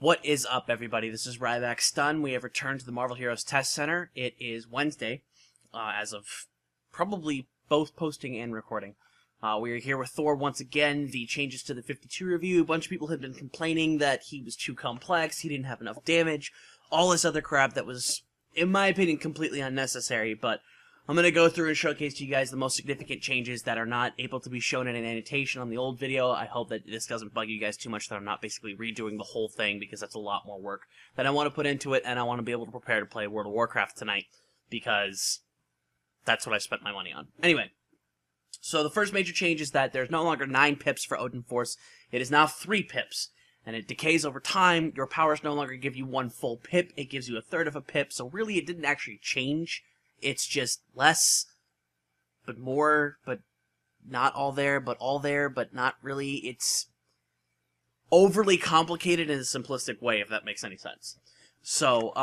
What is up, everybody? This is RybackStun. We have returned to the Marvel Heroes Test Center. It is Wednesday, as of probably both posting and recording. We are here with Thor once again. The changes to the 52 review. A bunch of people had been complaining that he was too complex, he didn't have enough damage, all this other crap that was, in my opinion, completely unnecessary, but I'm going to go through and showcase to you guys the most significant changes that are not able to be shown in an annotation on the old video. I hope that this doesn't bug you guys too much that I'm not basically redoing the whole thing, because that's a lot more work that I want to put into it, and I want to be able to prepare to play World of Warcraft tonight, because that's what I spent my money on. Anyway, so the first major change is that there's no longer 9 pips for Odinforce. It is now 3 pips, and it decays over time. Your powers no longer give you 1 full pip, it gives you 1/3 of a pip, so really it didn't actually change. It's just less, but more, but not all there, but all there, but not really. It's overly complicated in a simplistic way, if that makes any sense. So,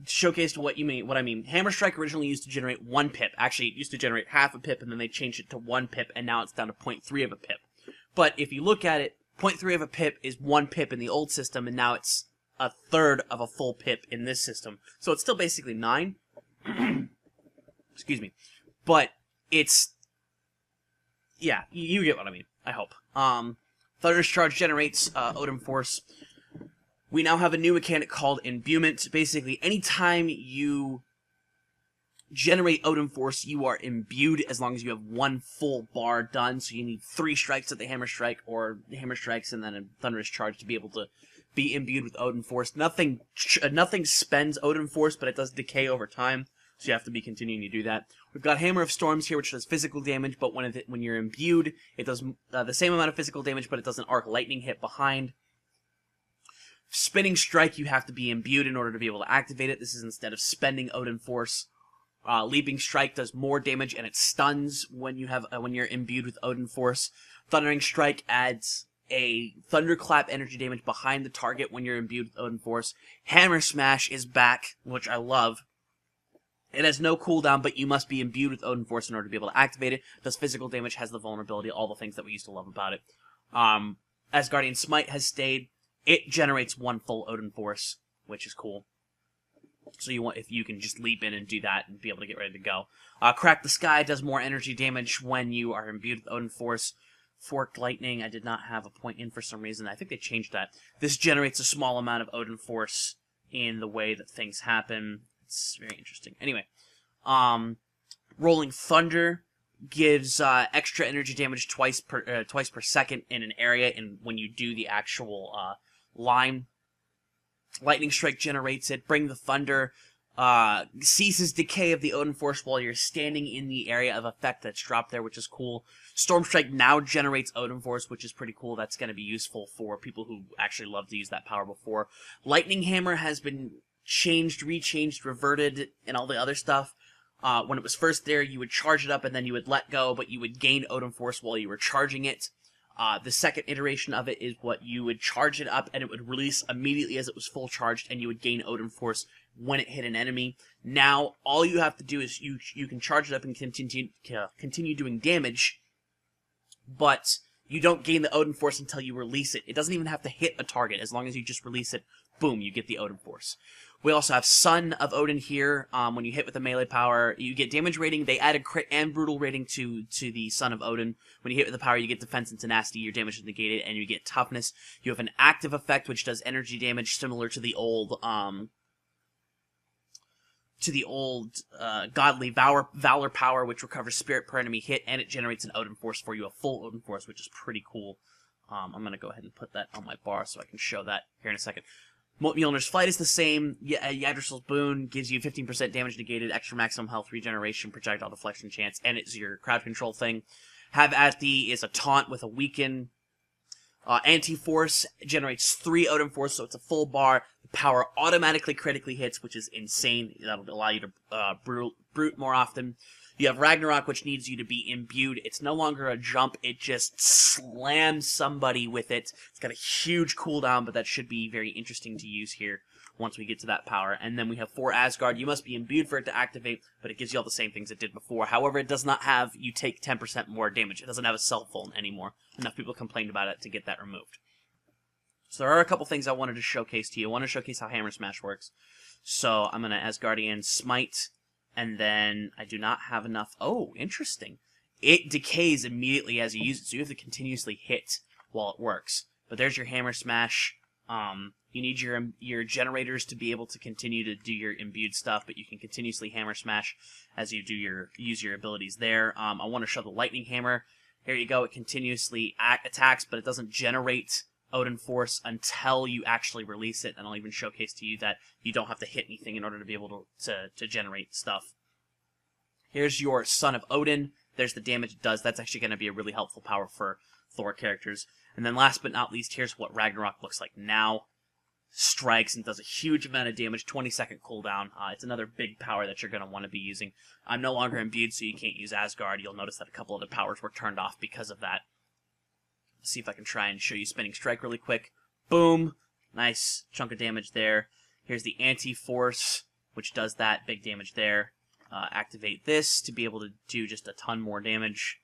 showcase to what I mean. Hammer Strike originally used to generate 1 pip. Actually, it used to generate half a pip, and then they changed it to 1 pip, and now it's down to 0.3 of a pip. But if you look at it, 0.3 of a pip is 1 pip in the old system, and now it's 1/3 of a full pip in this system. So it's still basically 9. Excuse me. But it's... yeah, you get what I mean, I hope. Thunderous Charge generates Odinforce. We now have a new mechanic called Imbuement. Basically, anytime you generate Odinforce, you are imbued as long as you have 1 full bar done. So you need 3 strikes at the Hammer Strike, or the Hammer Strikes and then a Thunderous Charge to be able to be imbued with Odinforce. Nothing spends Odinforce, but it does decay over time. So you have to be continuing to do that. We've got Hammer of Storms here, which does physical damage, but when you're imbued, it does the same amount of physical damage, but it does an arc lightning hit behind. Spinning Strike, you have to be imbued in order to be able to activate it. This is instead of spending Odinforce. Leaping Strike does more damage, and it stuns when you're imbued with Odinforce. Thundering Strike adds a Thunderclap energy damage behind the target when you're imbued with Odinforce. Hammer Smash is back, which I love. It has no cooldown, but you must be imbued with Odinforce in order to be able to activate it. Does physical damage, has the vulnerability, all the things that we used to love about it. Asgardian Smite has stayed. It generates 1 full Odinforce, which is cool. So if you can just leap in and do that and be able to get ready to go. Crack the Sky does more energy damage when you are imbued with Odinforce. Forked Lightning, I did not have a point in for some reason. I think they changed that. This generates a small amount of Odinforce in the way that things happen. It's very interesting. Anyway, Rolling Thunder gives extra energy damage twice per second in an area, and when you do the actual line. Lightning Strike generates it. Bring the Thunder ceases decay of the Odinforce while you're standing in the area of effect that's dropped there, which is cool. Storm Strike now generates Odinforce, which is pretty cool. That's going to be useful for people who actually love to use that power before. Lightning Hammer has been changed, rechanged, reverted, and all the other stuff. When it was first there, you would charge it up and then you would let go, but you would gain Odinforce while you were charging it. The second iteration of it is what you would charge it up and it would release immediately as it was full charged, and you would gain Odinforce when it hit an enemy. Now, all you have to do is you can charge it up and continue doing damage, but you don't gain the Odinforce until you release it. It doesn't even have to hit a target. As long as you just release it, boom, you get the Odinforce. We also have Son of Odin here. When you hit with a melee power, you get damage rating. They added crit and brutal rating to the Son of Odin. When you hit with the power, you get defense and tenacity. Your damage is negated, and you get toughness. You have an active effect, which does energy damage similar to the old godly valor power, which recovers spirit per enemy hit, and it generates an Odinforce for you, a full Odinforce, which is pretty cool. I'm going to go ahead and put that on my bar so I can show that here in a second. Mjolnir's Flight is the same. Yggdrasil's Boon gives you 15% damage negated, extra maximum health regeneration, projectile deflection chance, and it's your crowd control thing. Have at Thee is a taunt with a weaken. Anti-Force generates 3 Odinforce, so it's a full bar. The power automatically critically hits, which is insane. That'll allow you to brute more often. You have Ragnarok, which needs you to be imbued. It's no longer a jump, it just slams somebody with it. It's got a huge cooldown, but that should be very interesting to use here once we get to that power. And then we have For Asgard. You must be imbued for it to activate, but it gives you all the same things it did before. However, it does not have you take 10% more damage. It doesn't have a cell phone anymore. Enough people complained about it to get that removed. So there are a couple things I wanted to showcase to you. I want to showcase how Hammer Smash works. So I'm going to Asgardian Smite, and then I do not have enough. Oh, interesting. It decays immediately as you use it, so you have to continuously hit while it works. But there's your Hammer Smash. You need your generators to be able to continue to do your imbued stuff, but you can continuously Hammer Smash as you do use your abilities there. I want to show the Lightning Hammer. Here you go. It continuously attacks, but it doesn't generate Odinforce until you actually release it, and I'll even showcase to you that you don't have to hit anything in order to be able to generate stuff. Here's your Son of Odin. There's the damage it does. That's actually going to be a really helpful power for Thor characters. And then last but not least, here's what Ragnarok looks like now. Strikes and does a huge amount of damage, 20-second cooldown. It's another big power that you're going to want to be using. I'm no longer imbued, so you can't use Asgard. You'll notice that a couple of the powers were turned off because of that. Let's see if I can try and show you Spinning Strike really quick. Boom! Nice chunk of damage there. Here's the Anti-Force, which does that big damage there. Activate this to be able to do just a ton more damage.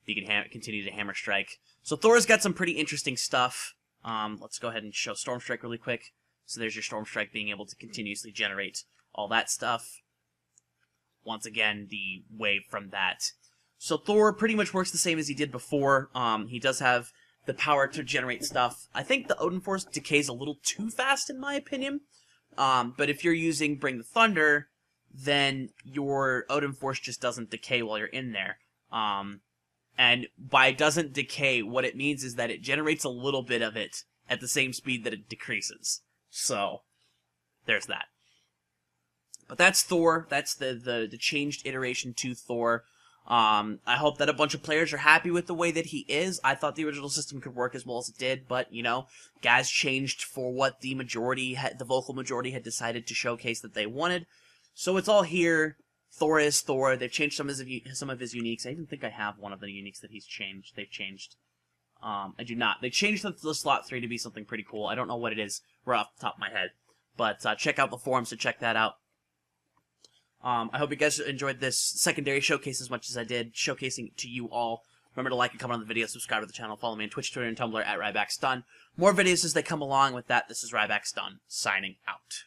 You can continue to Hammer Strike. So Thor's got some pretty interesting stuff. Let's go ahead and show Storm Strike really quick. So there's your Storm Strike being able to continuously generate all that stuff. Once again, the wave from that. So Thor pretty much works the same as he did before. He does have the power to generate stuff. I think the Odinforce decays a little too fast, in my opinion. But if you're using Bring the Thunder, then your Odinforce just doesn't decay while you're in there. And by doesn't decay, what it means is that it generates a little bit of it at the same speed that it decreases. So, there's that. But that's Thor. That's the changed iteration to Thor. I hope that a bunch of players are happy with the way that he is. I thought the original system could work as well as it did, but, you know, guys changed for what the vocal majority had decided to showcase that they wanted. So it's all here. Thor is Thor. They've changed some of his uniques. I even think I have one of the uniques that he's changed. They've changed. I do not. They changed the slot 3 to be something pretty cool. I don't know what it is right off the top of my head. But check out the forums to check that out. I hope you guys enjoyed this secondary showcase as much as I did, showcasing it to you all. Remember to like and comment on the video, subscribe to the channel, follow me on Twitch, Twitter, and Tumblr at RybackStun. More videos as they come along. With that, this is RybackStun, signing out.